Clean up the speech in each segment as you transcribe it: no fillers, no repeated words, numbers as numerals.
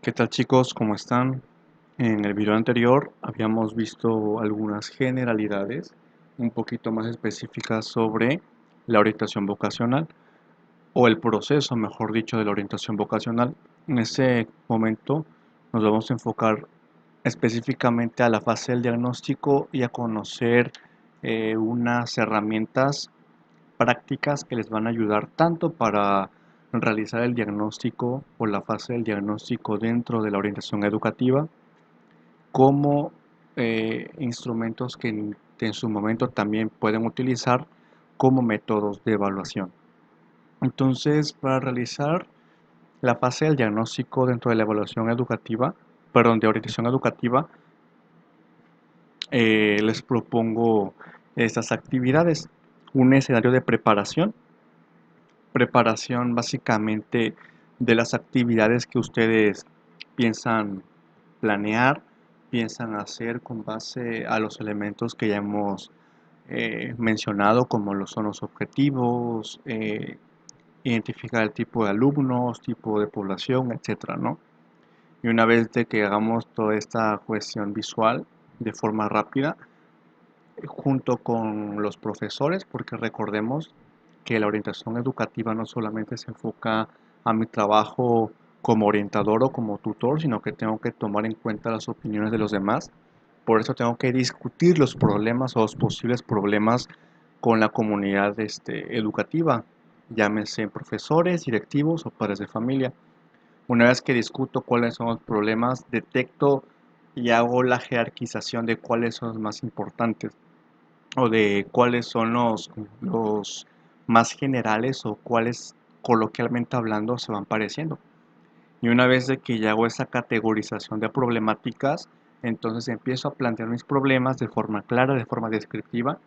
¿Qué tal chicos? ¿Cómo están? En el video anterior habíamos visto algunas generalidades un poquito más específicas sobre la orientación vocacional o el proceso, mejor dicho, de la orientación vocacional. En ese momento nos vamos a enfocar específicamente a la fase del diagnóstico y a conocer unas herramientas prácticas que les van a ayudar tanto para realizar el diagnóstico o la fase del diagnóstico dentro de la orientación educativa, como instrumentos que en su momento también pueden utilizar como métodos de evaluación. Entonces, para realizar la fase del diagnóstico dentro de la evaluación educativa, perdón, de orientación educativa, les propongo estas actividades. Un escenario de preparación básicamente de las actividades que ustedes piensan planear, piensan hacer con base a los elementos que ya hemos mencionado, como lo son los objetivos, identificar el tipo de alumnos, tipo de población, etcétera, ¿no? Y una vez de que hagamos toda esta cuestión visual de forma rápida, junto con los profesores, porque recordemos que la orientación educativa no solamente se enfoca a mi trabajo como orientador o como tutor, sino que tengo que tomar en cuenta las opiniones de los demás. Por eso tengo que discutir los problemas o los posibles problemas con la comunidad educativa, llámese profesores, directivos o padres de familia. Una vez que discuto cuáles son los problemas, detecto y hago la jerarquización de cuáles son los más importantes o de cuáles son los más generales o cuáles coloquialmente hablando se van pareciendo. Y una vez de que ya hago esa categorización de problemáticas, entonces empiezo a plantear mis problemas de forma clara, de forma descriptiva,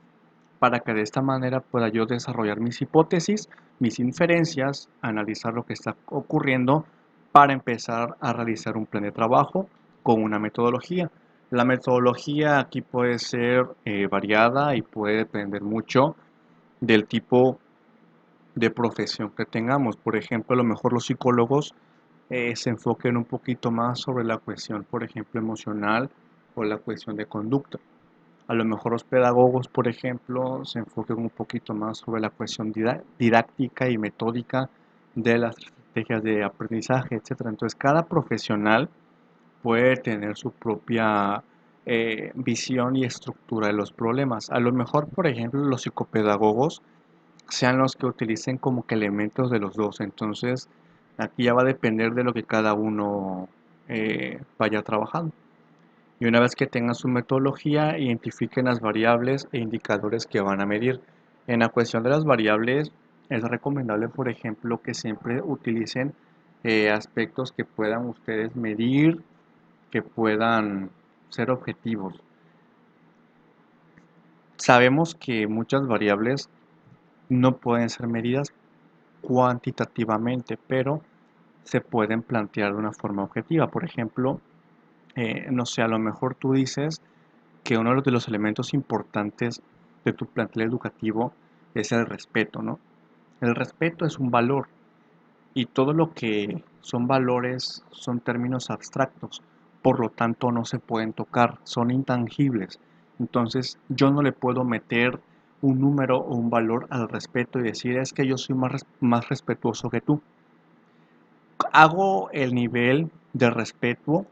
para que de esta manera pueda yo desarrollar mis hipótesis, mis inferencias, analizar lo que está ocurriendo para empezar a realizar un plan de trabajo con una metodología. La metodología aquí puede ser variada y puede depender mucho del tipo de profesión que tengamos. Por ejemplo, a lo mejor los psicólogos se enfoquen un poquito más sobre la cuestión, por ejemplo, emocional o la cuestión de conducta. A lo mejor los pedagogos, por ejemplo, se enfoquen un poquito más sobre la cuestión didáctica y metódica de las estrategias de aprendizaje, etcétera. Entonces, cada profesional puede tener su propia visión y estructura de los problemas. A lo mejor, por ejemplo, los psicopedagogos sean los que utilicen como que elementos de los dos. Entonces, aquí ya va a depender de lo que cada uno vaya trabajando. Y una vez que tengan su metodología, identifiquen las variables e indicadores que van a medir. En la cuestión de las variables, es recomendable, por ejemplo, que siempre utilicen aspectos que puedan ustedes medir, que puedan ser objetivos. Sabemos que muchas variables no pueden ser medidas cuantitativamente, pero se pueden plantear de una forma objetiva. Por ejemplo, no sé, a lo mejor tú dices que uno de los elementos importantes de tu plantel educativo es el respeto, ¿no? El respeto es un valor y todo lo que son valores son términos abstractos, por lo tanto no se pueden tocar, son intangibles. Entonces yo no le puedo meter un número o un valor al respeto y decir es que yo soy más respetuoso que tú. Hago el nivel de respeto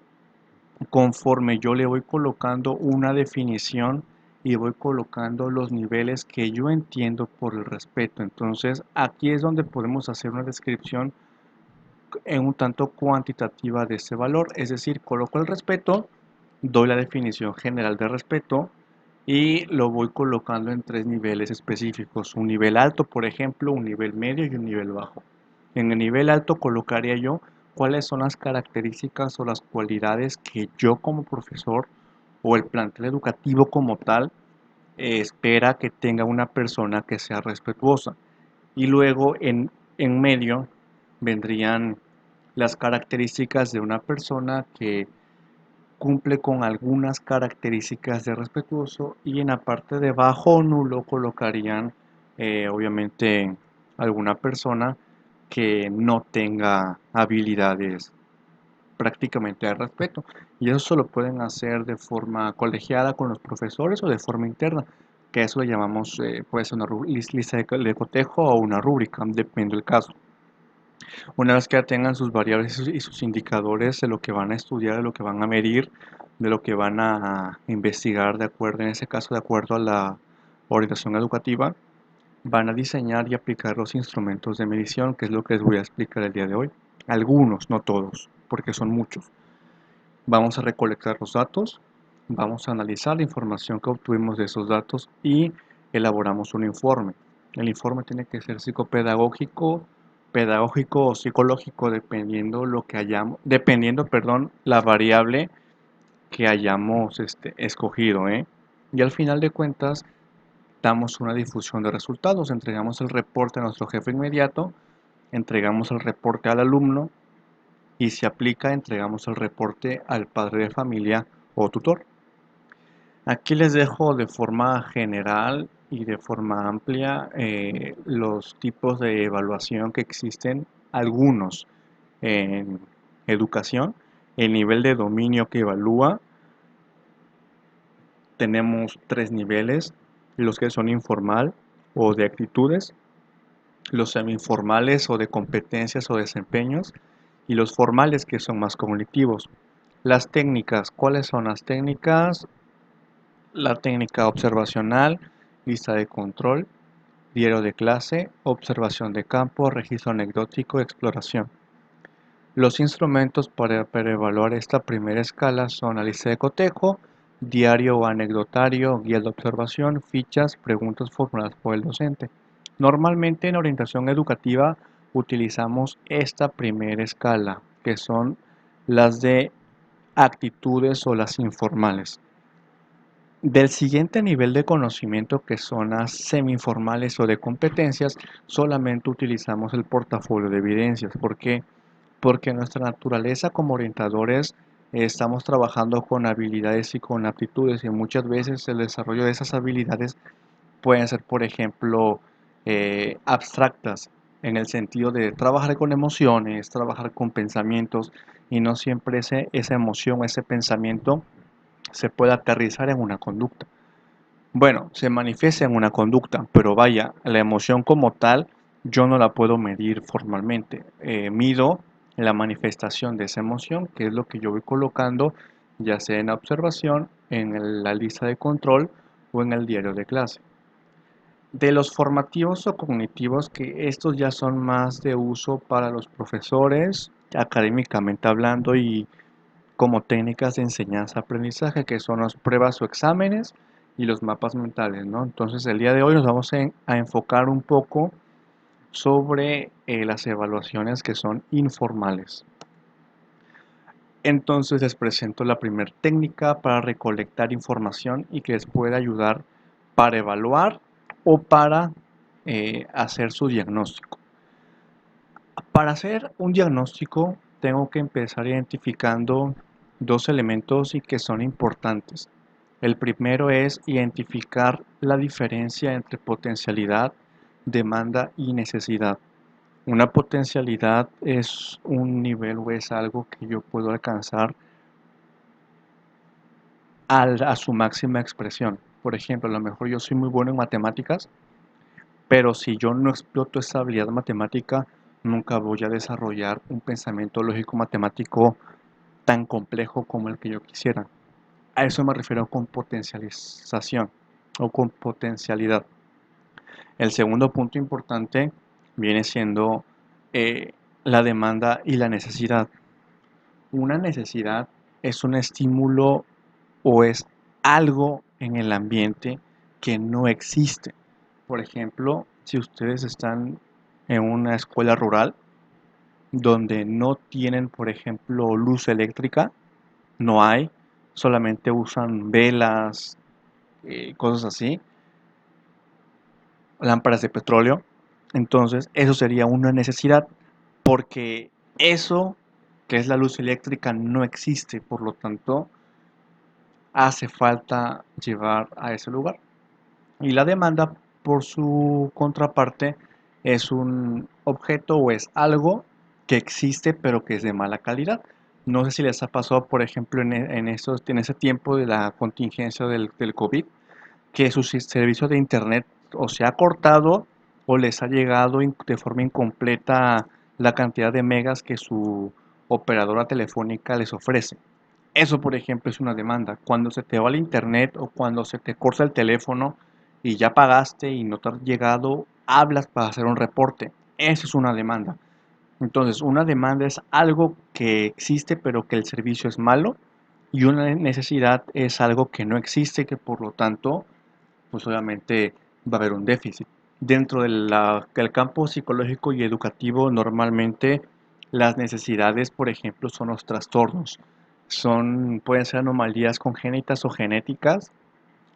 conforme yo le voy colocando una definición y voy colocando los niveles que yo entiendo por el respeto. Entonces, aquí es donde podemos hacer una descripción en un tanto cuantitativa de ese valor. Es decir, coloco el respeto, doy la definición general de respeto y lo voy colocando en tres niveles específicos. Un nivel alto, por ejemplo, un nivel medio y un nivel bajo. En el nivel alto colocaría yo cuáles son las características o las cualidades que yo como profesor o el plantel educativo como tal espera que tenga una persona que sea respetuosa. Y luego en medio vendrían las características de una persona que cumple con algunas características de respetuoso y en la parte de bajo o nulo colocarían obviamente alguna persona que no tenga habilidades prácticamente al respeto. Y eso lo pueden hacer de forma colegiada con los profesores o de forma interna, que eso le llamamos, puede ser una lista de cotejo o una rúbrica, depende del caso. Una vez que ya tengan sus variables y sus indicadores de lo que van a estudiar, de lo que van a medir, de lo que van a investigar, de acuerdo, en ese caso, de acuerdo a la orientación educativa, van a diseñar y aplicar los instrumentos de medición, que es lo que les voy a explicar el día de hoy. Algunos, no todos, porque son muchos. Vamos a recolectar los datos, vamos a analizar la información que obtuvimos de esos datos y elaboramos un informe. El informe tiene que ser psicopedagógico, pedagógico o psicológico, dependiendo lo que hayamos, dependiendo, perdón, la variable que hayamos escogido, ¿eh? Y al final de cuentas, damos una difusión de resultados, entregamos el reporte a nuestro jefe inmediato, entregamos el reporte al alumno y si aplica, entregamos el reporte al padre de familia o tutor. Aquí les dejo de forma general y de forma amplia los tipos de evaluación que existen, algunos en educación, el nivel de dominio que evalúa. Tenemos tres niveles, los que son informal o de actitudes, los semi-informales o de competencias o desempeños, y los formales que son más cognitivos. Las técnicas, ¿cuáles son las técnicas? La técnica observacional, lista de control, diario de clase, observación de campo, registro anecdótico, exploración. Los instrumentos para evaluar esta primera escala son la lista de cotejo, diario o anecdotario, guía de observación, fichas, preguntas formuladas por el docente. Normalmente en orientación educativa utilizamos esta primera escala, que son las de actitudes o las informales. Del siguiente nivel de conocimiento, que son las semi-informales o de competencias, solamente utilizamos el portafolio de evidencias. ¿Por qué? Porque nuestra naturaleza como orientadores estamos trabajando con habilidades y con aptitudes y muchas veces el desarrollo de esas habilidades pueden ser, por ejemplo, abstractas en el sentido de trabajar con emociones, trabajar con pensamientos y no siempre esa emoción, ese pensamiento se puede aterrizar en una conducta. Bueno, se manifiesta en una conducta, pero vaya, la emoción como tal yo no la puedo medir formalmente. Mido la manifestación de esa emoción, que es lo que yo voy colocando, ya sea en la observación, en la lista de control o en el diario de clase. De los formativos o cognitivos, que estos ya son más de uso para los profesores, académicamente hablando y como técnicas de enseñanza-aprendizaje, que son las pruebas o exámenes y los mapas mentales, ¿no? Entonces, el día de hoy nos vamos a enfocar un poco sobre las evaluaciones que son informales. Entonces, les presento la primera técnica para recolectar información y que les pueda ayudar para evaluar o para hacer su diagnóstico. Para hacer un diagnóstico tengo que empezar identificando dos elementos y que son importantes. El primero es identificar la diferencia entre potencialidad, demanda y necesidad. Una potencialidad es un nivel o es algo que yo puedo alcanzar a su máxima expresión. Por ejemplo, a lo mejor yo soy muy bueno en matemáticas, pero si yo no exploto esa habilidad matemática, nunca voy a desarrollar un pensamiento lógico matemático tan complejo como el que yo quisiera. A eso me refiero con potencialización o con potencialidad. El segundo punto importante viene siendo eh, la demanda y la necesidad. Una necesidad es un estímulo o es algo en el ambiente que no existe. Por ejemplo, si ustedes están en una escuela rural donde no tienen, por ejemplo, luz eléctrica, no hay, solamente usan velas, cosas así, lámparas de petróleo, entonces eso sería una necesidad porque eso que es la luz eléctrica no existe, por lo tanto hace falta llevar a ese lugar. Y la demanda, por su contraparte, es un objeto o es algo que existe pero que es de mala calidad. No sé si les ha pasado, por ejemplo, en ese tiempo de la contingencia del COVID, que su servicio de internet o se ha cortado o les ha llegado de forma incompleta la cantidad de megas que su operadora telefónica les ofrece. Eso, por ejemplo, es una demanda. Cuando se te va el internet o cuando se te corta el teléfono y ya pagaste y no te ha llegado, hablas para hacer un reporte. Eso es una demanda. Entonces, una demanda es algo que existe pero que el servicio es malo, y una necesidad es algo que no existe, que por lo tanto pues obviamente va a haber un déficit. Dentro del campo psicológico y educativo, normalmente las necesidades, por ejemplo, son los trastornos. Pueden ser anomalías congénitas o genéticas,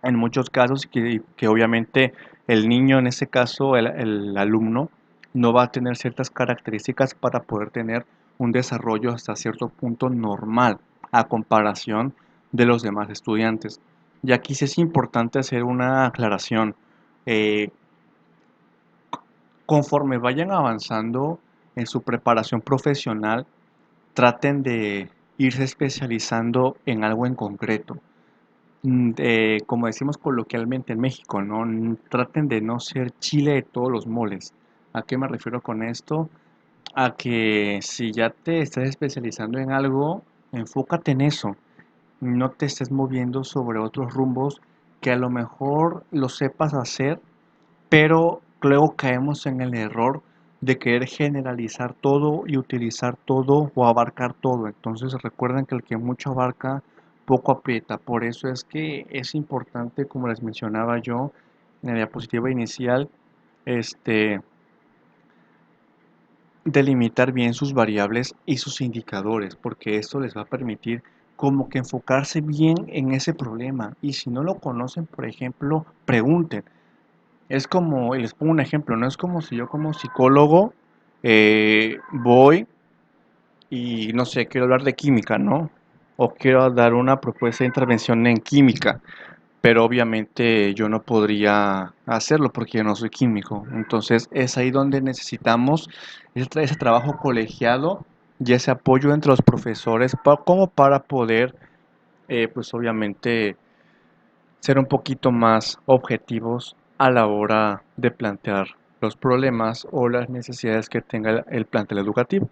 en muchos casos, que obviamente el niño, en ese caso el alumno, no va a tener ciertas características para poder tener un desarrollo hasta cierto punto normal a comparación de los demás estudiantes. Y aquí sí es importante hacer una aclaración. Eh, Conforme vayan avanzando en su preparación profesional, traten de irse especializando en algo en concreto. Como decimos coloquialmente en México, ¿no? Traten de no ser chile de todos los moles. ¿A qué me refiero con esto? A que si ya te estás especializando en algo, enfócate en eso. No te estés moviendo sobre otros rumbos que a lo mejor lo sepas hacer, pero luego caemos en el error de querer generalizar todo y utilizar todo o abarcar todo. Entonces recuerden que el que mucho abarca, poco aprieta. Por eso es que es importante, como les mencionaba yo en la diapositiva inicial, este, delimitar bien sus variables y sus indicadores, porque esto les va a permitir como que enfocarse bien en ese problema. Y si no lo conocen, por ejemplo, pregunten. Es como, y les pongo un ejemplo, no es como si yo como psicólogo voy y no sé, quiero hablar de química, ¿no? O quiero dar una propuesta de intervención en química, pero obviamente yo no podría hacerlo porque yo no soy químico. Entonces es ahí donde necesitamos ese trabajo colegiado y ese apoyo entre los profesores como para poder, pues obviamente, ser un poquito más objetivos a la hora de plantear los problemas o las necesidades que tenga el plantel educativo.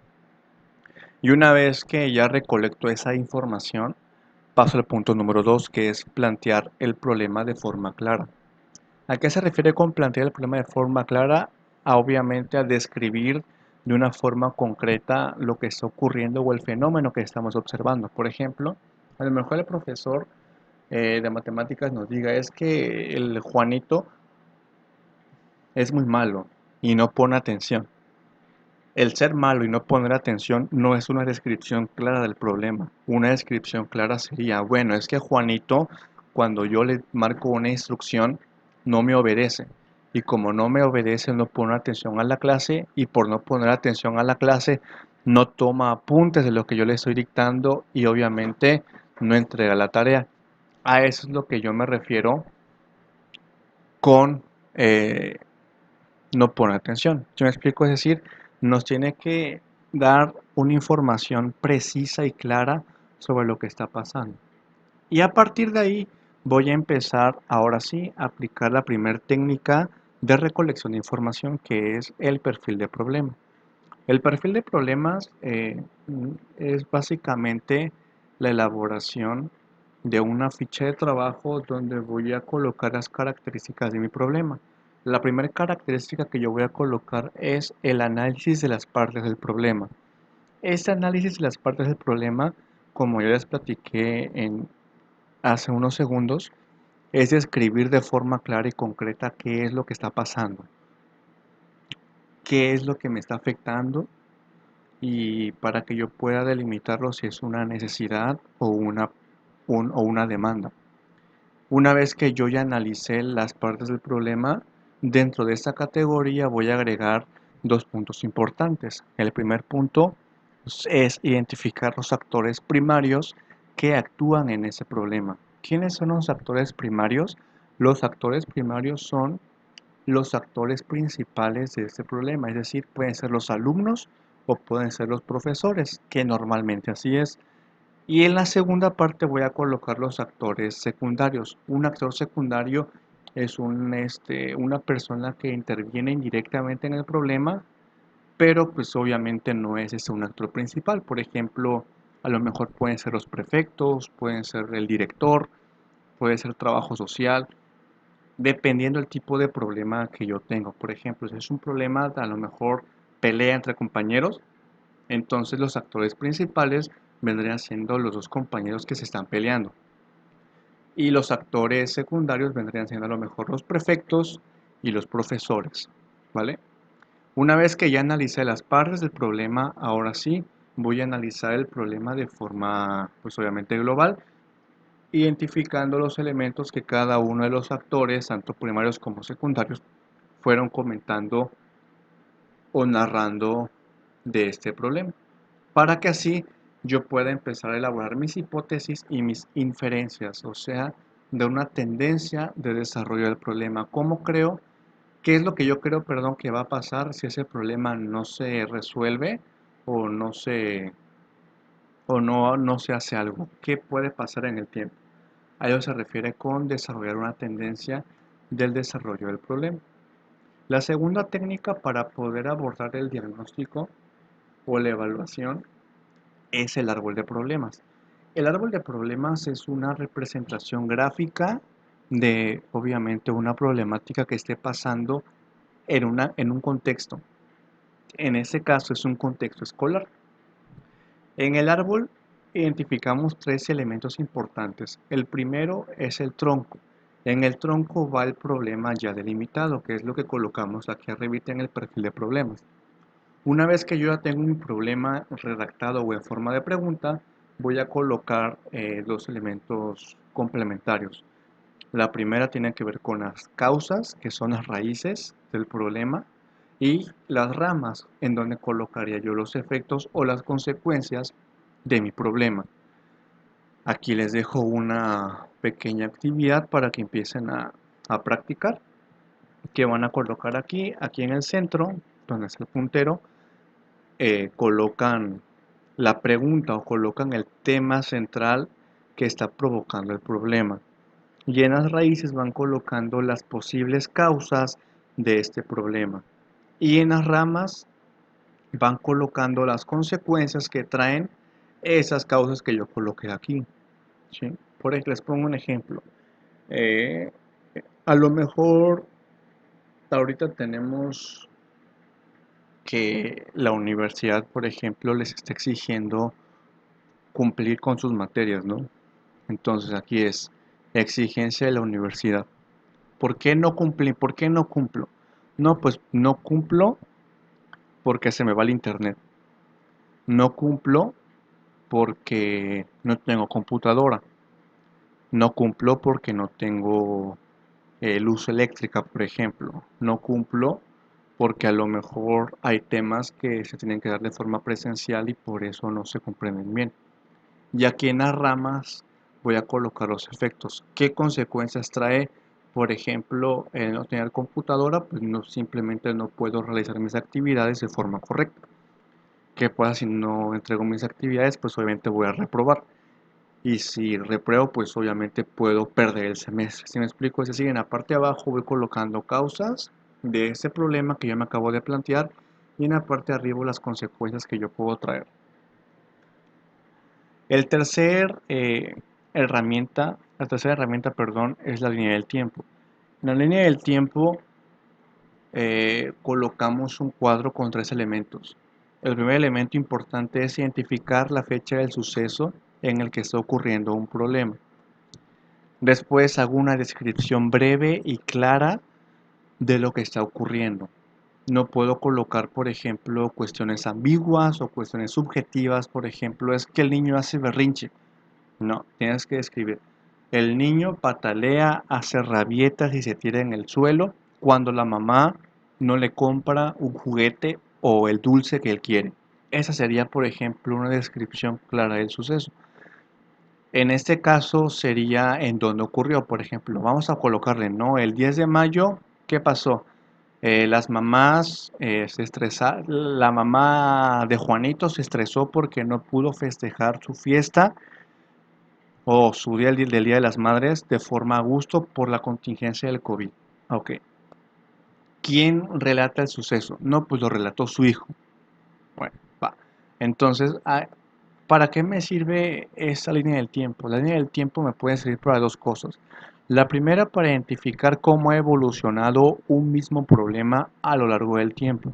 Y una vez que ya recolecto esa información, paso al punto número 2, que es plantear el problema de forma clara. ¿A qué se refiere con plantear el problema de forma clara? Obviamente a describir de una forma concreta lo que está ocurriendo o el fenómeno que estamos observando. Por ejemplo, a lo mejor el profesor de matemáticas nos diga es que el Juanito es muy malo y no pone atención. El ser malo y no poner atención no es una descripción clara del problema. Una descripción clara sería, bueno, es que Juanito, cuando yo le marco una instrucción, no me obedece. Y como no me obedece, no pone atención a la clase, y por no poner atención a la clase, no toma apuntes de lo que yo le estoy dictando y obviamente no entrega la tarea. A eso es lo que yo me refiero con no pone atención. Yo me explico, es decir, nos tiene que dar una información precisa y clara sobre lo que está pasando. Y a partir de ahí voy a empezar ahora sí a aplicar la primera técnica de recolección de información, que es el perfil de problema. El perfil de problemas es básicamente la elaboración de una ficha de trabajo donde voy a colocar las características de mi problema. La primera característica que yo voy a colocar es el análisis de las partes del problema. Este análisis de las partes del problema, como yo les platiqué hace unos segundos, es describir de forma clara y concreta qué es lo que está pasando, qué es lo que me está afectando, y para que yo pueda delimitarlo si es una necesidad o una demanda. Una vez que yo ya analicé las partes del problema, dentro de esta categoría voy a agregar dos puntos importantes. El primer punto es identificar los actores primarios que actúan en ese problema. ¿Quiénes son los actores primarios? Los actores primarios son los actores principales de este problema, es decir, pueden ser los alumnos o pueden ser los profesores, que normalmente así es. Y en la segunda parte voy a colocar los actores secundarios. Un actor secundario es una persona que interviene indirectamente en el problema, pero pues obviamente no es un actor principal. Por ejemplo, a lo mejor pueden ser los prefectos, pueden ser el director, puede ser trabajo social, dependiendo del tipo de problema que yo tengo. Por ejemplo, si es un problema, a lo mejor pelea entre compañeros, entonces los actores principales vendrían siendo los dos compañeros que se están peleando. Y los actores secundarios vendrían siendo a lo mejor los prefectos y los profesores, ¿vale? Una vez que ya analicé las partes del problema, ahora sí voy a analizar el problema de forma, pues obviamente global, identificando los elementos que cada uno de los actores, tanto primarios como secundarios, fueron comentando o narrando de este problema, para que así yo pueda empezar a elaborar mis hipótesis y mis inferencias, o sea, de una tendencia de desarrollo del problema. ¿Cómo creo? ¿Qué es lo que yo creo, perdón, que va a pasar si ese problema no se resuelve o no se hace algo? ¿Qué puede pasar en el tiempo? A ello se refiere con desarrollar una tendencia del desarrollo del problema. La segunda técnica para poder abordar el diagnóstico o la evaluación es el árbol de problemas. El árbol de problemas es una representación gráfica de, obviamente, una problemática que esté pasando en un contexto. En ese caso es un contexto escolar. En el árbol identificamos tres elementos importantes. El primero es el tronco. En el tronco va el problema ya delimitado, que es lo que colocamos aquí arriba en el perfil de problemas. Una vez que yo ya tengo un problema redactado o en forma de pregunta, voy a colocar dos elementos complementarios. La primera tiene que ver con las causas, que son las raíces del problema, y las ramas, en donde colocaría yo los efectos o las consecuencias de mi problema. Aquí les dejo una pequeña actividad para que empiecen a practicar, que van a colocar aquí en el centro, donde es el puntero, colocan la pregunta o colocan el tema central que está provocando el problema. Y en las raíces van colocando las posibles causas de este problema. Y en las ramas van colocando las consecuencias que traen esas causas que yo coloqué aquí. ¿Sí? Por ejemplo, les pongo un ejemplo. Eh, a lo mejor ahorita tenemos que la universidad, por ejemplo, les está exigiendo cumplir con sus materias, ¿no? Entonces aquí es exigencia de la universidad. ¿Por qué no cumplí? ¿Por qué no cumplo? No, pues no cumplo porque se me va el internet. No cumplo porque no tengo computadora. No cumplo porque no tengo luz eléctrica, por ejemplo. No cumplo porque a lo mejor hay temas que se tienen que dar de forma presencial y por eso no se comprenden bien. Y aquí en las ramas voy a colocar los efectos. ¿Qué consecuencias trae? Por ejemplo, el no tener computadora, pues no, simplemente no puedo realizar mis actividades de forma correcta. ¿Qué pasa si no entrego mis actividades? Pues obviamente voy a reprobar. Y si repruebo, pues obviamente puedo perder el semestre. Si me explico, es decir, en la parte de abajo voy colocando causas de ese problema que yo me acabo de plantear y en la parte de arriba las consecuencias que yo puedo traer. El tercer la tercera herramienta, perdón, es la línea del tiempo. En la línea del tiempo colocamos un cuadro con tres elementos. El primer elemento importante es identificar la fecha del suceso en el que está ocurriendo un problema. Después hago una descripción breve y clara de lo que está ocurriendo. No puedo colocar, por ejemplo, cuestiones ambiguas o cuestiones subjetivas. Por ejemplo, es que el niño hace berrinche. No, tienes que escribir. El niño patalea, hace rabietas y se tira en el suelo cuando la mamá no le compra un juguete o el dulce que él quiere. Esa sería, por ejemplo, una descripción clara del suceso. En este caso sería en donde ocurrió, por ejemplo, vamos a colocarle, ¿no? El 10 de mayo, ¿qué pasó? Las mamás se estresaron, la mamá de Juanito se estresó porque no pudo festejar su fiesta o su día del Día de las Madres de forma a gusto por la contingencia del COVID. Ok. ¿Quién relata el suceso? No, pues lo relató su hijo. Bueno, va. Entonces, ¿para qué me sirve esa línea del tiempo? La línea del tiempo me puede servir para dos cosas. La primera, para identificar cómo ha evolucionado un mismo problema a lo largo del tiempo.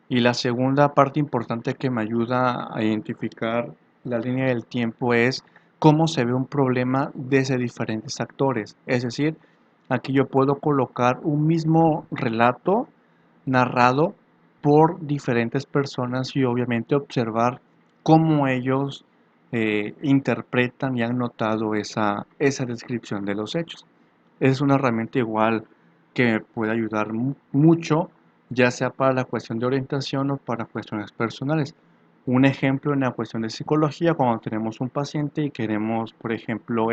Y la segunda parte importante que me ayuda a identificar la línea del tiempo es cómo se ve un problema desde diferentes actores. Es decir, aquí yo puedo colocar un mismo relato narrado por diferentes personas y obviamente observar cómo ellos interpretan y han notado esa descripción de los hechos. Es una herramienta igual que me puede ayudar mucho, ya sea para la cuestión de orientación o para cuestiones personales. Un ejemplo en la cuestión de psicología, cuando tenemos un paciente y queremos, por ejemplo,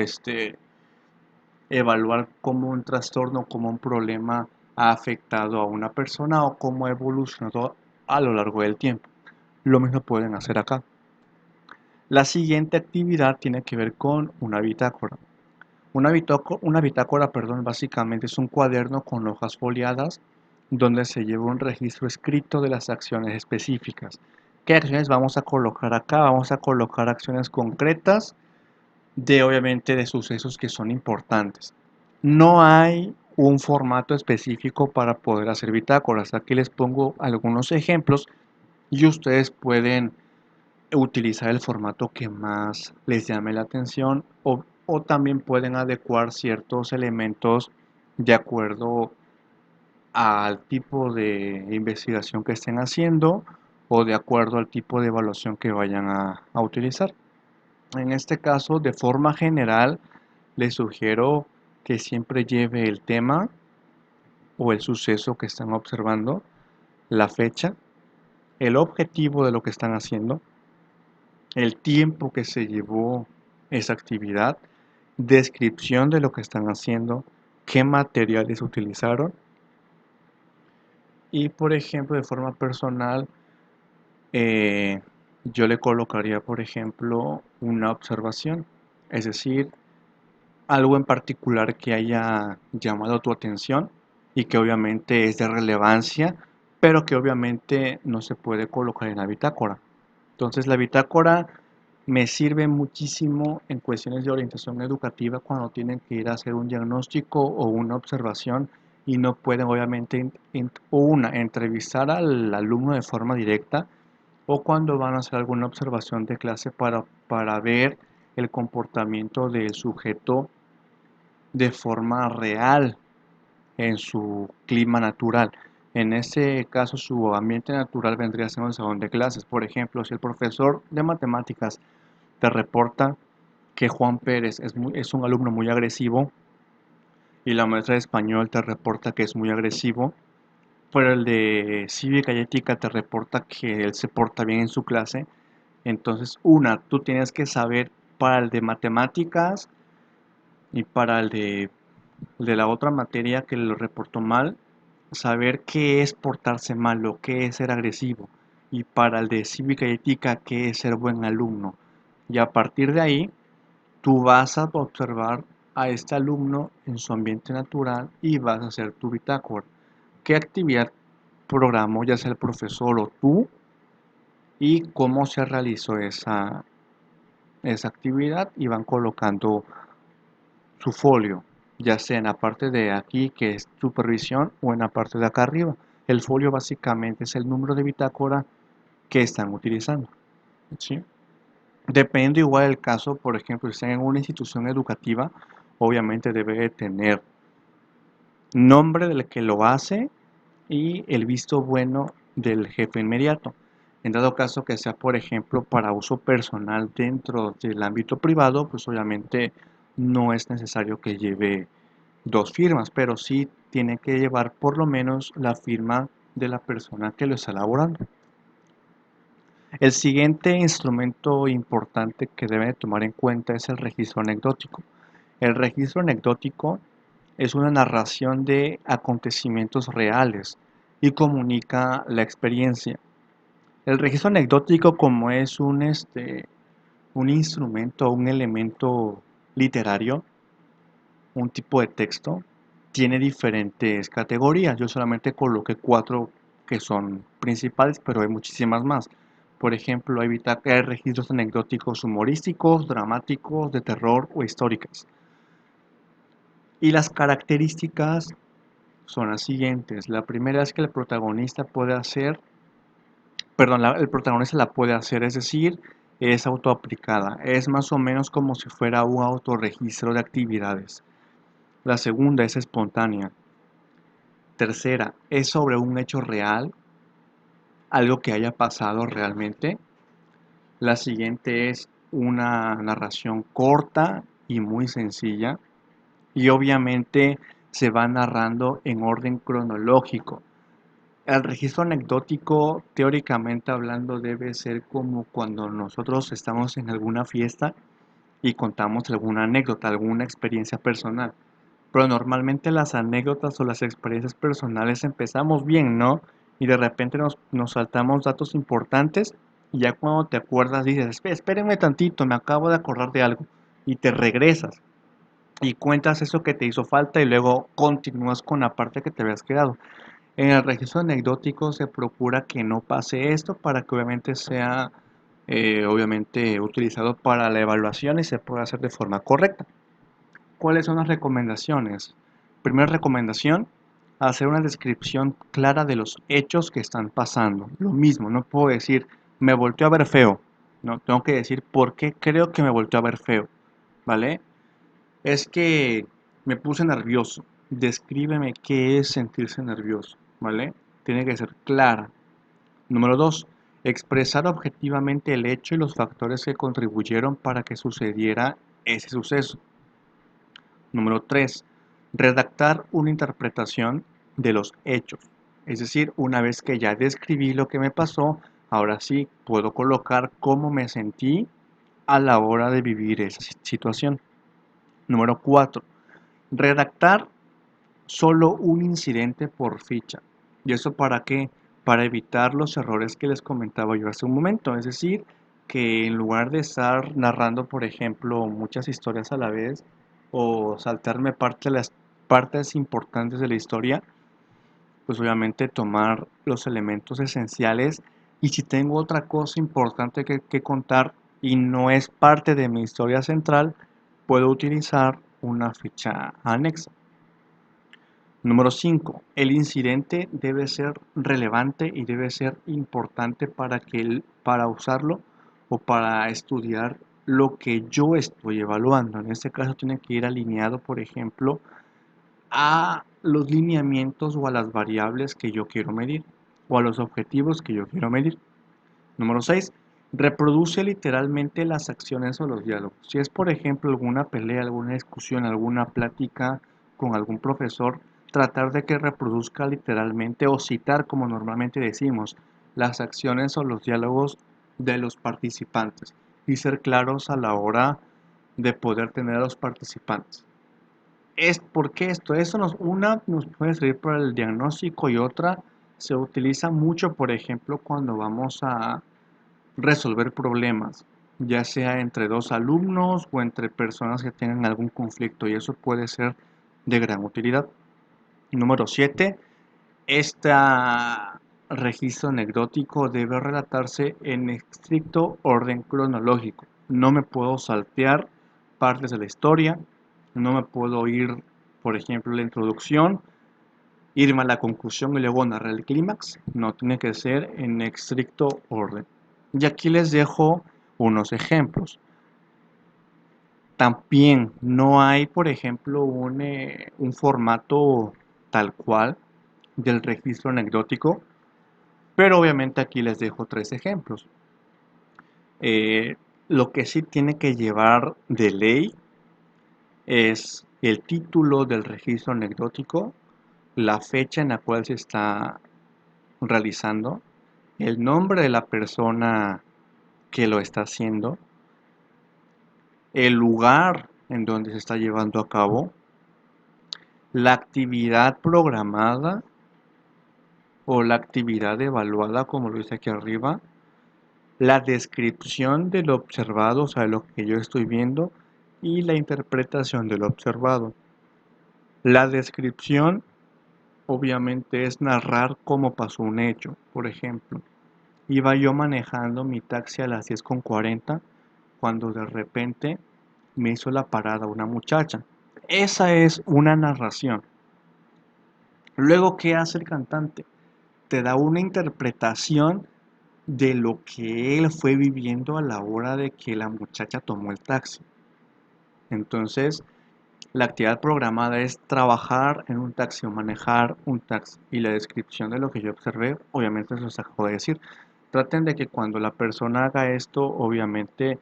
evaluar cómo un trastorno, cómo un problema ha afectado a una persona o cómo ha evolucionado a lo largo del tiempo. Lo mismo pueden hacer acá. La siguiente actividad tiene que ver con una bitácora. Una bitácora, perdón, básicamente es un cuaderno con hojas foliadas donde se lleva un registro escrito de las acciones específicas. ¿Qué acciones vamos a colocar acá? Vamos a colocar acciones concretas de obviamente de sucesos que son importantes. No hay un formato específico para poder hacer bitácoras. Aquí les pongo algunos ejemplos y ustedes pueden utilizar el formato que más les llame la atención o también pueden adecuar ciertos elementos de acuerdo al tipo de investigación que estén haciendo o de acuerdo al tipo de evaluación que vayan a utilizar. En este caso, de forma general, les sugiero que siempre lleve el tema o el suceso que están observando, la fecha, el objetivo de lo que están haciendo, el tiempo que se llevó esa actividad, descripción de lo que están haciendo, qué materiales utilizaron y, por ejemplo, de forma personal, eh, yo le colocaría, por ejemplo, una observación, es decir, algo en particular que haya llamado tu atención y que obviamente es de relevancia, pero que obviamente no se puede colocar en la bitácora. Entonces la bitácora me sirve muchísimo en cuestiones de orientación educativa cuando tienen que ir a hacer un diagnóstico o una observación y no pueden obviamente entrevistar al alumno de forma directa o cuando van a hacer alguna observación de clase para ver el comportamiento del sujeto de forma real en su clima natural. En ese caso, su ambiente natural vendría siendo el salón de clases. Por ejemplo, si el profesor de matemáticas te reporta que Juan Pérez es un alumno muy agresivo y la maestra de español te reporta que es muy agresivo, pero el de cívica y ética te reporta que él se porta bien en su clase, entonces tú tienes que saber para el de matemáticas y para el de la otra materia que lo reportó mal, saber qué es portarse mal o qué es ser agresivo. Y para el de cívica y ética, qué es ser buen alumno. Y a partir de ahí, tú vas a observar a este alumno en su ambiente natural y vas a hacer tu bitácora. ¿Qué actividad programó ya sea el profesor o tú y cómo se realizó esa actividad? Y van colocando su folio, ya sea en la parte de aquí que es supervisión o en la parte de acá arriba. El folio básicamente es el número de bitácora que están utilizando, ¿sí? Depende igual del caso, por ejemplo, si están en una institución educativa, obviamente debe de tener nombre del que lo hace y el visto bueno del jefe inmediato. En dado caso que sea, por ejemplo, para uso personal dentro del ámbito privado, pues obviamente no es necesario que lleve dos firmas, pero sí tiene que llevar por lo menos la firma de la persona que lo está elaborando. El siguiente instrumento importante que deben de tomar en cuenta es el registro anecdótico. El registro anecdótico es una narración de acontecimientos reales y comunica la experiencia. El registro anecdótico, como es un instrumento o un elemento literario, un tipo de texto, tiene diferentes categorías. Yo solamente coloqué cuatro que son principales, pero hay muchísimas más. Por ejemplo, hay registros anecdóticos humorísticos, dramáticos, de terror o históricas. Y las características son las siguientes. La primera es que el protagonista puede hacer, perdón, el protagonista la puede hacer, es decir, es autoaplicada. Es más o menos como si fuera un autorregistro de actividades. La segunda es espontánea. Tercera, es sobre un hecho real, algo que haya pasado realmente. La siguiente es una narración corta y muy sencilla. Y obviamente se va narrando en orden cronológico. El registro anecdótico, teóricamente hablando, debe ser como cuando nosotros estamos en alguna fiesta y contamos alguna anécdota, alguna experiencia personal. Pero normalmente las anécdotas o las experiencias personales empezamos bien, ¿no? Y de repente nos saltamos datos importantes y ya cuando te acuerdas dices, Espérenme tantito, me acabo de acordar de algo." Y te regresas y cuentas eso que te hizo falta y luego continúas con la parte que te habías quedado. En el registro anecdótico se procura que no pase esto para que obviamente sea obviamente utilizado para la evaluación y se pueda hacer de forma correcta. ¿Cuáles son las recomendaciones? Primera recomendación, hacer una descripción clara de los hechos que están pasando. Lo mismo, no puedo decir me volteó a ver feo. No, tengo que decir por qué creo que me volteó a ver feo. ¿Vale? Es que me puse nervioso. Descríbeme qué es sentirse nervioso, ¿vale? Tiene que ser clara. Número 2. Expresar objetivamente el hecho y los factores que contribuyeron para que sucediera ese suceso. Número 3. Redactar una interpretación de los hechos. Es decir, una vez que ya describí lo que me pasó, ahora sí puedo colocar cómo me sentí a la hora de vivir esa situación. Número 4. Redactar solo un incidente por ficha. ¿Y eso para qué? Para evitar los errores que les comentaba yo hace un momento. Es decir, que en lugar de estar narrando, por ejemplo, muchas historias a la vez o saltarme parte de las partes importantes de la historia, pues obviamente tomar los elementos esenciales y si tengo otra cosa importante que contar y no es parte de mi historia central, puedo utilizar una ficha anexa. Número 5. El incidente debe ser relevante y debe ser importante para usarlo o para estudiar lo que yo estoy evaluando. En este caso tiene que ir alineado, por ejemplo, a los lineamientos o a las variables que yo quiero medir o a los objetivos que yo quiero medir. Número 6. Reproduce literalmente las acciones o los diálogos. Si es, por ejemplo, alguna pelea, alguna discusión, alguna plática con algún profesor, tratar de que reproduzca literalmente o citar, como normalmente decimos, las acciones o los diálogos de los participantes y ser claros a la hora de poder tener a los participantes. ¿Por qué esto? Una nos puede servir para el diagnóstico y otra se utiliza mucho, por ejemplo, cuando vamos a resolver problemas, ya sea entre dos alumnos o entre personas que tengan algún conflicto y eso puede ser de gran utilidad. Número 7. Este registro anecdótico debe relatarse en estricto orden cronológico. No me puedo saltear partes de la historia, no me puedo ir, por ejemplo, la introducción, irme a la conclusión y luego narrar el clímax. No, tiene que ser en estricto orden. Y aquí les dejo unos ejemplos. También no hay, por ejemplo, un formato tal cual del registro anecdótico, pero obviamente aquí les dejo tres ejemplos. Eh, lo que sí tiene que llevar de ley es el título del registro anecdótico, la fecha en la cual se está realizando, el nombre de la persona que lo está haciendo, el lugar en donde se está llevando a cabo, la actividad programada o la actividad evaluada, como lo dice aquí arriba, la descripción de lo observado, o sea, lo que yo estoy viendo, y la interpretación de lo observado. La descripción obviamente es narrar cómo pasó un hecho. Por ejemplo, iba yo manejando mi taxi a las 10:40 cuando de repente me hizo la parada una muchacha. Esa es una narración. Luego, ¿qué hace el cantante? Te da una interpretación de lo que él fue viviendo a la hora de que la muchacha tomó el taxi. Entonces, la actividad programada es trabajar en un taxi o manejar un taxi. Y la descripción de lo que yo observé, obviamente se los acabo de decir. Traten de que cuando la persona haga esto, obviamente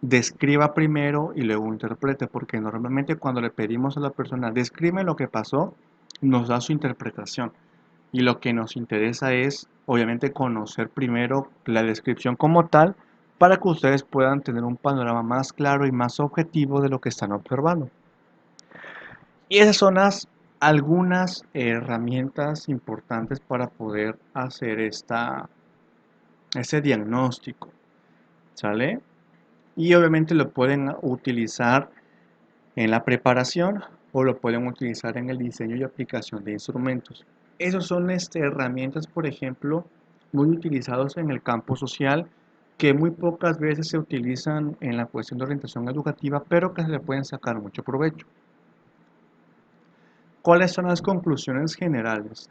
describa primero y luego interprete, porque normalmente cuando le pedimos a la persona describe lo que pasó, nos da su interpretación. Y lo que nos interesa es, obviamente, conocer primero la descripción como tal para que ustedes puedan tener un panorama más claro y más objetivo de lo que están observando. Y esas son algunas herramientas importantes para poder hacer ese diagnóstico, ¿sale? Y obviamente lo pueden utilizar en la preparación o lo pueden utilizar en el diseño y aplicación de instrumentos. Esas son herramientas, por ejemplo, muy utilizadas en el campo social que muy pocas veces se utilizan en la cuestión de orientación educativa, pero que se le pueden sacar mucho provecho. ¿Cuáles son las conclusiones generales?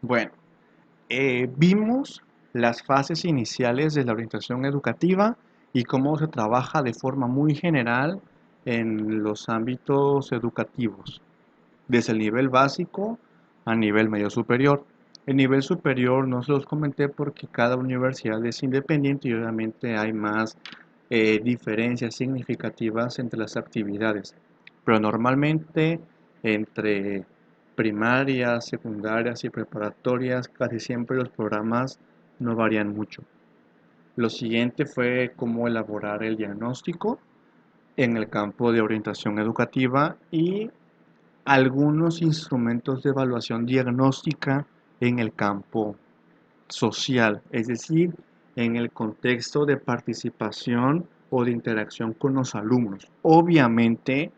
Bueno, vimos las fases iniciales de la orientación educativa y cómo se trabaja de forma muy general en los ámbitos educativos, desde el nivel básico a nivel medio superior. El nivel superior no se los comenté porque cada universidad es independiente y obviamente hay más diferencias significativas entre las actividades. Pero normalmente entre primarias, secundarias y preparatorias casi siempre los programas no varían mucho. Lo siguiente fue cómo elaborar el diagnóstico en el campo de orientación educativa y algunos instrumentos de evaluación diagnóstica en el campo social, es decir, en el contexto de participación o de interacción con los alumnos. Obviamente,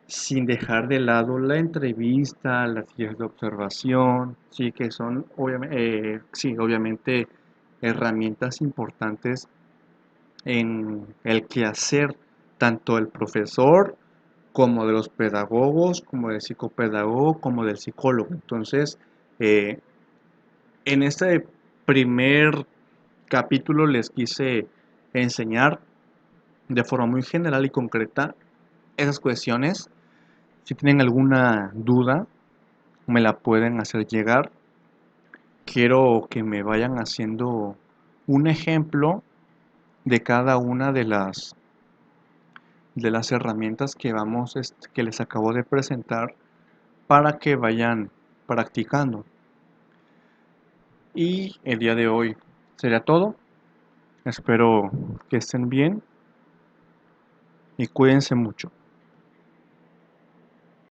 sin dejar de lado la entrevista, las guías de observación, sí que son sí, obviamente herramientas importantes en el quehacer tanto del profesor como de los pedagogos, como del psicopedagogo, como del psicólogo. Entonces, eh, en este primer capítulo les quise enseñar de forma muy general y concreta esas cuestiones. Si tienen alguna duda, me la pueden hacer llegar. Quiero que me vayan haciendo un ejemplo de cada una de las herramientas que les acabo de presentar para que vayan practicando. Y el día de hoy sería todo. Espero que estén bien y cuídense mucho.